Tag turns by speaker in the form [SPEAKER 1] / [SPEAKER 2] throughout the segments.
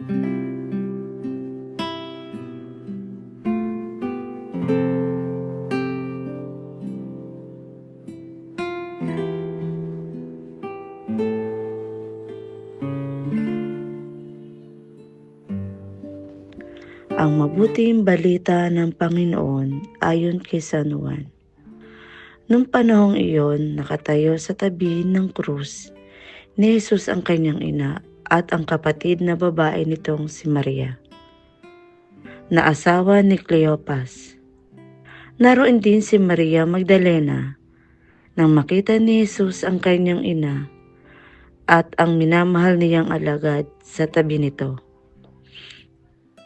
[SPEAKER 1] Ang mabuting balita ng Panginoon ayon kay San Juan. Nung panahong iyon, nakatayo sa tabi ng krus ni Jesus ang kanyang ina at ang kapatid na babae nitong si Maria, na asawa ni Cleopas. Naroon din si Maria Magdalena. Nang makita ni Jesus ang kanyang ina at ang minamahal niyang alagad sa tabi nito,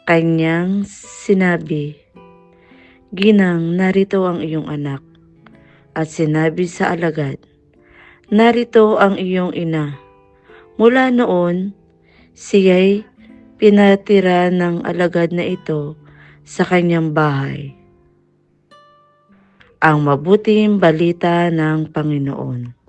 [SPEAKER 1] kanyang sinabi, "Ginang, narito ang iyong anak." At sinabi sa alagad, "Narito ang iyong ina." Mula noon, siya'y pinatira ng alagad na ito sa kanyang bahay. Ang mabuting balita ng Panginoon.